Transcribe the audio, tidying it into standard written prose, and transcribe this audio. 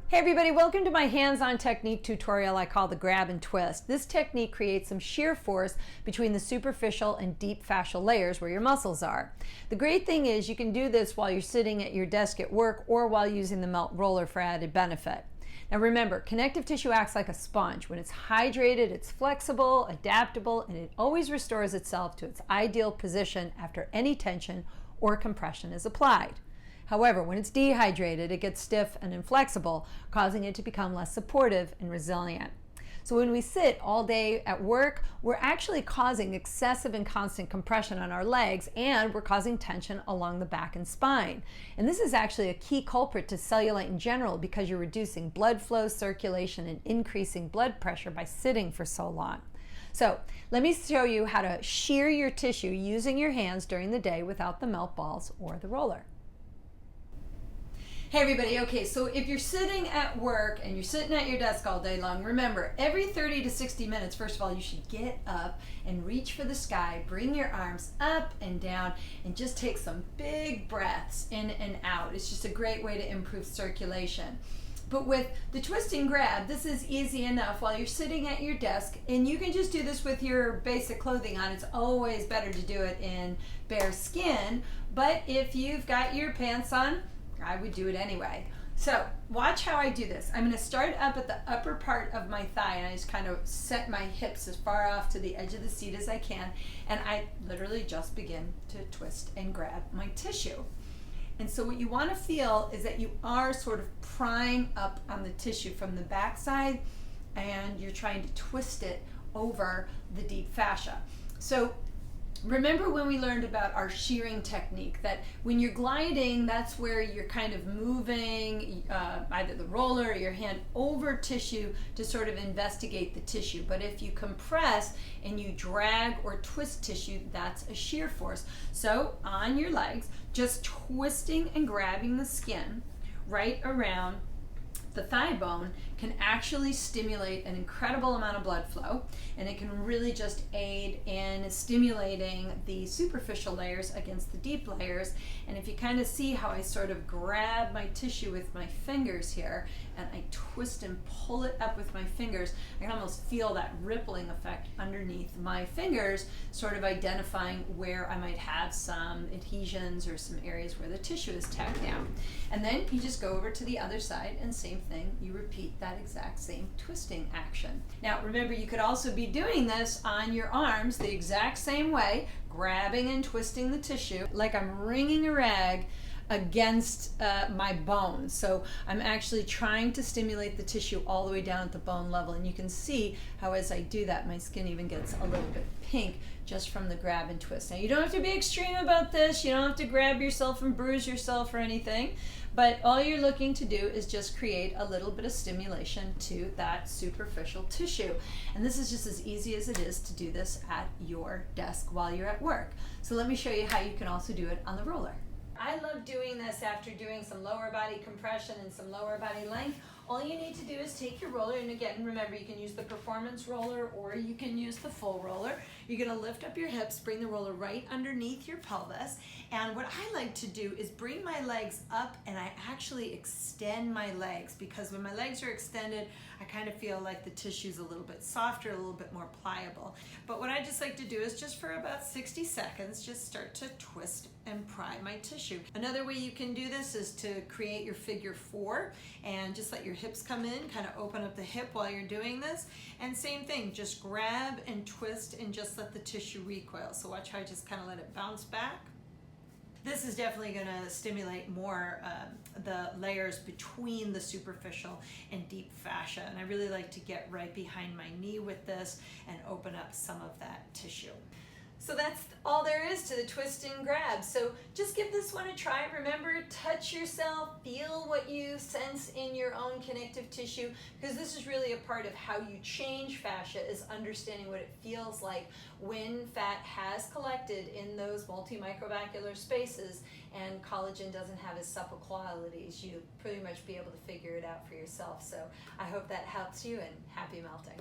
Hey everybody, welcome to my hands-on technique tutorial I call the grab and twist. This technique creates some shear force between the superficial and deep fascial layers where your muscles are. The great thing is you can do this while you're sitting at your desk at work or while using the melt roller for added benefit. Now remember, connective tissue acts like a sponge. When it's hydrated, it's flexible, adaptable, and it always restores itself to its ideal position after any tension or compression is applied. However, when it's dehydrated, it gets stiff and inflexible, causing it to become less supportive and resilient. So when we sit all day at work, we're actually causing excessive and constant compression on our legs, and we're causing tension along the back and spine. And this is actually a key culprit to cellulite in general because you're reducing blood flow, circulation, and increasing blood pressure by sitting for so long. So let me show you how to shear your tissue using your hands during the day without the melt balls or the roller. Hey everybody, okay, so if you're sitting at work and you're sitting at your desk all day long, remember, every 30 to 60 minutes, first of all, you should get up and reach for the sky, bring your arms up and down, and just take some big breaths in and out. It's just a great way to improve circulation. But with the twist and grab, this is easy enough while you're sitting at your desk, and you can just do this with your basic clothing on. It's always better to do it in bare skin, but if you've got your pants on, I would do it anyway. So watch how I do this. I'm going to start up at the upper part of my thigh, and I just kind of set my hips as far off to the edge of the seat as I can, and I literally just begin to twist and grab my tissue. And so what you want to feel is that you are sort of prying up on the tissue from the backside, and you're trying to twist it over the deep fascia. So remember when we learned about our shearing technique, that when you're gliding, that's where you're kind of moving either the roller or your hand over tissue to sort of investigate the tissue. But if you compress and you drag or twist tissue, that's a shear force. So on your legs, just twisting and grabbing the skin right around the thigh bone can actually stimulate an incredible amount of blood flow, and it can really just aid in stimulating the superficial layers against the deep layers. And if you kind of see how I sort of grab my tissue with my fingers here and I twist and pull it up with my fingers, I can almost feel that rippling effect underneath my fingers, sort of identifying where I might have some adhesions or some areas where the tissue is tacked down. And then you just go over to the other side and same thing, you repeat that exact same twisting action. Now remember, you could also be doing this on your arms the exact same way, grabbing and twisting the tissue like I'm wringing a rag against my bones. So I'm actually trying to stimulate the tissue all the way down at the bone level, and you can see how as I do that my skin even gets a little bit pink just from the grab and twist. Now you don't have to be extreme about this, you don't have to grab yourself and bruise yourself or anything, but all you're looking to do is just create a little bit of stimulation to that superficial tissue. And this is just as easy as it is to do this at your desk while you're at work. So let me show you how you can also do it on the roller. I love doing this after doing some lower body compression and some lower body length. All you need to do is take your roller, and again, remember, you can use the performance roller or you can use the full roller. You're going to lift up your hips, bring the roller right underneath your pelvis, and what I like to do is bring my legs up and I actually extend my legs, because when my legs are extended, I kind of feel like the tissue's a little bit softer, a little bit more pliable. But what I just like to do is just for about 60 seconds, just start to twist and pry my tissue. Another way you can do this is to create your figure 4 and just let your hips come in, kind of open up the hip while you're doing this. And same thing, just grab and twist and just let the tissue recoil. So watch how I just kind of let it bounce back. This is definitely going to stimulate more the layers between the superficial and deep fascia. And I really like to get right behind my knee with this and open up some of that tissue. So that's all there is to the twist and grab. So just give this one a try. Remember, touch yourself, feel what you sense in your own connective tissue, because this is really a part of how you change fascia, is understanding what it feels like when fat has collected in those multi-microvascular spaces and collagen doesn't have as supple qualities. You pretty much be able to figure it out for yourself. So I hope that helps you, and happy melting.